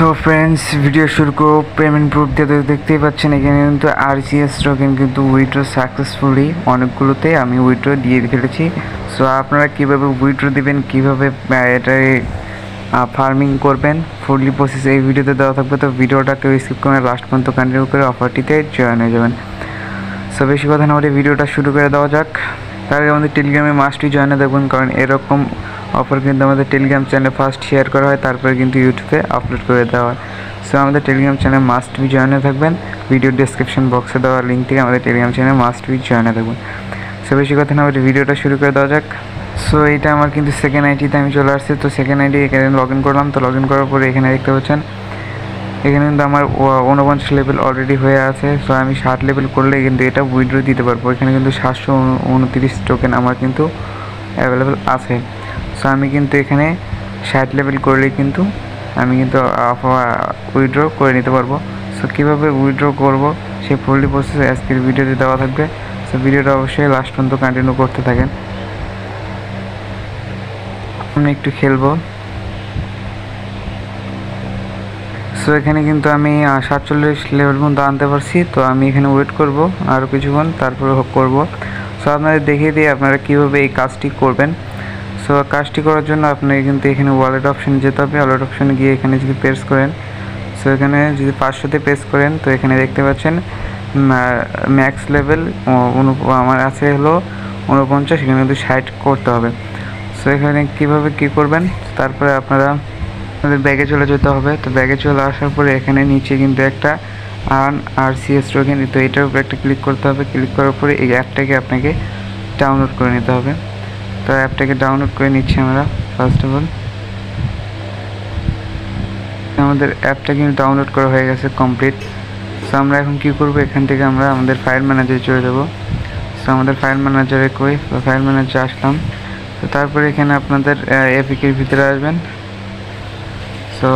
So friends, video শুরু করব payment proof দিয়ে। দেখতেই পাচ্ছেন এখানে কিন্তু আরসিএস টোকেন কিন্তু উইথড্র সাকসেসফুলি অনেকগুলোতে আমি উইথড্র দিয়ে ফেলেছি। সো আপনারা কীভাবে উইথড্র দিবেন, কীভাবে এটাই ফার্মিং করবেন, ফুললি প্রসেস এই ভিডিওতে দেওয়া থাকবে। তো ভিডিওটা কেউ স্কিপ করে লাস্ট পর্যন্ত কন্টিনিউ করে অফারটিতে জয়েন হয়ে যাবেন। সো বেশি কথা না বলে ভিডিওটা শুরু করে দেওয়া যাক। তার আগে আমাদের টেলিগ্রামে মাস্টই জয়েন দেখবেন, কারণ এরকম অফার কিন্তু আমাদের টেলিগ্রাম চ্যানেলে ফার্স্ট শেয়ার করা হয়, তারপরে কিন্তু ইউটিউবে আপলোড করে দেওয়া হয়। সো আমাদের টেলিগ্রাম চ্যানেল মাস্ট বি জয়েনে থাকবেন। ভিডিও ডিসক্রিপশন বক্সে দেওয়া লিঙ্ক থেকে আমাদের টেলিগ্রাম চ্যানেল মাস্ট বি জয়েনে থাকবেন। সো বেশি কথা না বলে ভিডিওটা শুরু করে দেওয়া যাক। সো এটা আমার কিন্তু সেকেন্ড আইডিতে আমি চলে আসছি। তো সেকেন্ড আইডি এখানে লগ ইন করলাম। তো লগ ইন করার পরে এখানে দেখতে পাচ্ছেন এখানে কিন্তু আমার 49 লেভেল অলরেডি হয়ে আছে। সো আমি 60 লেভেল করলে কিন্তু এটা উইথড্র দিতে পারবো। এখানে কিন্তু 729 টোকেন আমার কিন্তু অ্যাভেলেবেল আছে। সো আমি কিন্তু এখানে 60 লেভেল করলে কিন্তু আমি কিন্তু উইথড্র করে নিতে পারবো। সো কীভাবে উইথড্র করব সেই ফুললি প্রসেস আজকের ভিডিওতে দেওয়া থাকবে। সো ভিডিওটা অবশ্যই লাস্ট পর্যন্ত কন্টিনিউ করতে থাকেন। আমি একটু খেলবো। সো এখানে কিন্তু আমি 47 লেভেল পর্যন্ত আনতে পারছি। তো আমি এখানে ওয়েট করব আরও কিছুক্ষণ, তারপরে করব। সো আপনাদের দেখিয়ে দিয়ে আপনারা কীভাবে এই কাজটি করবেন। সো কাজটি করার জন্য আপনাকে কিন্তু এখানে ওয়ালেট অপশানে যেতে হবে। ওয়ালেট অপশানে গিয়ে এখানে যদি প্রেস করেন, সো এখানে যদি 500-তে প্রেস করেন, তো এখানে দেখতে পাচ্ছেন ম্যাক্স লেভেল আমার আছে হলো 49, এখানে কিন্তু 60 করতে হবে। সো এখানে কীভাবে কী করবেন, তারপরে আপনাদের ব্যাগে চলে যেতে হবে। তো ব্যাগে চলে আসার পরে এখানে নিচে কিন্তু একটা আরসিএস টোকেন, তো এটার উপরে একটা ক্লিক করতে হবে। ক্লিক করার পরে এই অ্যাপটাকে আপনাকে ডাউনলোড করে নিতে হবে। তো অ্যাপটাকে ডাউনলোড করে নিচ্ছি আমরা। ফার্স্ট অফ অল আমাদের অ্যাপটা কিন্তু ডাউনলোড করা হয়ে গেছে কমপ্লিট। সো আমরা এখন কী করব, এখান থেকে আমরা আমাদের ফাইল ম্যানেজারে চলে যাব। সো আমাদের ফাইল ম্যানেজারে ফাইল ম্যানেজারে আসলাম। তো তারপরে এখানে আপনাদের এপিকের ভিতরে আসবেন। সো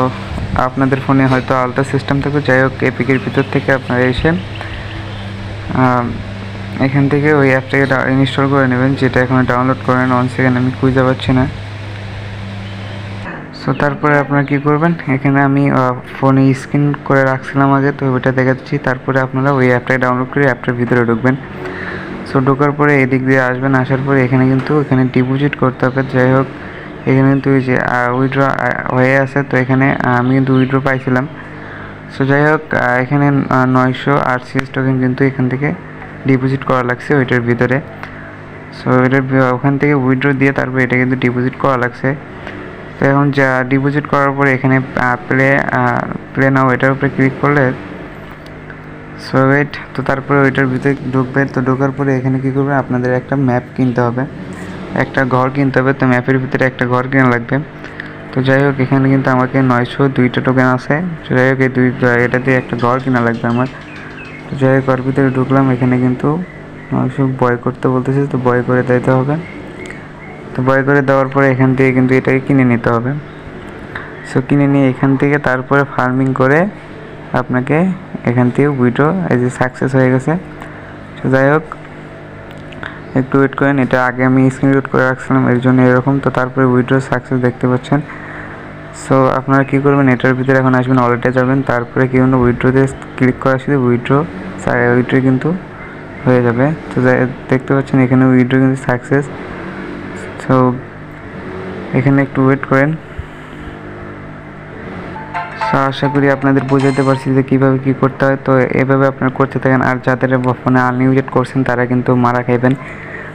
আপনাদের ফোনে হয়তো আলাদা সিস্টেম থাকবে, যাই হোক এপিকের ভিতর থেকে আপনারা এসে এখান থেকে ওই অ্যাপটাকে ইনস্টল করে নেবেন, যেটা এখন ডাউনলোড করেন। 1 সেকেন্ড, আমি খুঁজে পাচ্ছি না। সো তারপরে আপনারা কী করবেন, এখানে আমি ফোনে স্ক্রিন করে রাখছিলাম আগে, তো ওইটা দেখাচ্ছি। তারপরে আপনারা ওই অ্যাপটাকে ডাউনলোড করে অ্যাপটার ভিতরে ঢুকবেন। সো ঢোকার পরে এদিক দিয়ে আসবেন। আসার পরে এখানে কিন্তু এখানে ডিপোজিট করতে হবে। যাই হোক এখানে কিন্তু ওই যে উইথড্র হয়ে আছে, তো এখানে আমি কিন্তু উইথড্র পাইছিলাম। সো যাই হোক এখানে 900 আরসিএস টোকেন কিন্তু এখান থেকে ডিপোজিট করা লাগছে ওইটার ভিতরে। সো এটার ওখান থেকে উইথড্র দিয়ে তারপরে এটা কিন্তু ডিপোজিট করা লাগছে। তো এখন যা ডিপোজিট করার পরে এখানে প্লে নাও এটার উপরে ক্লিক করলে সো ওয়েট, তো তারপরে ওইটার ভিতরে ঢুকবেন। তো ঢোকার পরে এখানে কী করবেন, আপনাদের একটা ম্যাপ কিনতে হবে, একটা ঘর কিনতে হবে। তো ম্যাপের ভিতরে একটা ঘর কেনা লাগবে। তো যাই হোক এখানে কিন্তু আমাকে 902টা টোকেন আছে। তো যাই হোক এটা দিয়ে একটা ঘর কেনা লাগবে আমার। তো যাই হোক ঘর ভিতরে ঢুকলাম। এখানে কিন্তু 900 বয় করতে বলতেছে, তো বয় করে দিতে হবে। তো বয় করে দেওয়ার পরে এখান থেকে কিন্তু এটাকে কিনে নিতে হবে। সো কিনে নিয়ে এখান থেকে তারপরে ফার্মিং করে আপনাকে এখান থেকে উইথড্র এই যে সাকসেস হয়ে গেছে। তো যাই হোক একটু ওয়েট করেন, এটা আগে আমি স্ক্রিনশট করে রাখছিলাম এর জন্য এরকম। তো তারপরে উইথড্র সাকসেস দেখতে পাচ্ছেন। সো আপনারা কী করবেন, এটার ভিতরে এখন আসবেন, ওয়ালেটে যাবেন। তারপরে কী হলো, উইথড্রোতে ক্লিক করা শুধু উইথড্রো কিন্তু হয়ে যাবে। তো দেখতে পাচ্ছেন এখানে উইথড্রো কিন্তু সাকসেস। সো এখানে একটু ওয়েট করেন। সো আশা করি আপনাদের বোঝাতে পারছি যে কীভাবে কী করতে হয়। তো এভাবে আপনারা করতে থাকেন। আর যাদের ফোনে আনলিমিটেড করছেন তারা কিন্তু মারা খাইবেন।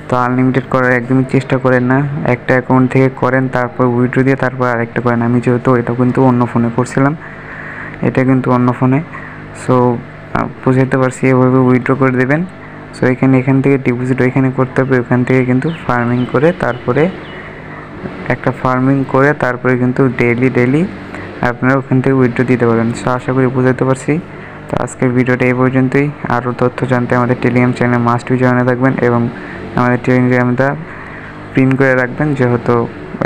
তো আনলিমিটেড করার একদমই চেষ্টা করেন না, একটা অ্যাকাউন্ট থেকে করেন, তারপর উইথড্র দিয়ে তারপর আরেকটা করেন। আমি যেহেতু এটা কিন্তু অন্য ফোনে করছিলাম, এটা কিন্তু অন্য ফোনে। সো বুঝাইতে পারছি, এভাবে উইথড্র করে দেবেন। সো এখান থেকে ডিপোজিট ওইখানে করতে হবে। ওইখান থেকে কিন্তু ফার্মিং করে তারপরে কিন্তু ডেইলি আপনারা ওখান থেকে উইথড্র দিতে পারেন। সো আশা করি বুঝাতে পারছি। তো আজকের ভিডিওটা এই পর্যন্তই। আরও তথ্য জানতে আমাদের টেলিগ্রাম চ্যানেল মাস্ট বি জয়েনে থাকবেন এবং আমাদের টেলিগ্রামটা প্রিন্ট করে রাখবেন, যেহেতু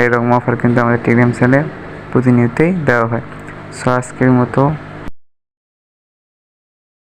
এরকম অফার কিন্তু আমাদের টেলিগ্রাম চ্যানেলে প্রতিনিয়তই দেওয়া হয়। সো আজকের মতো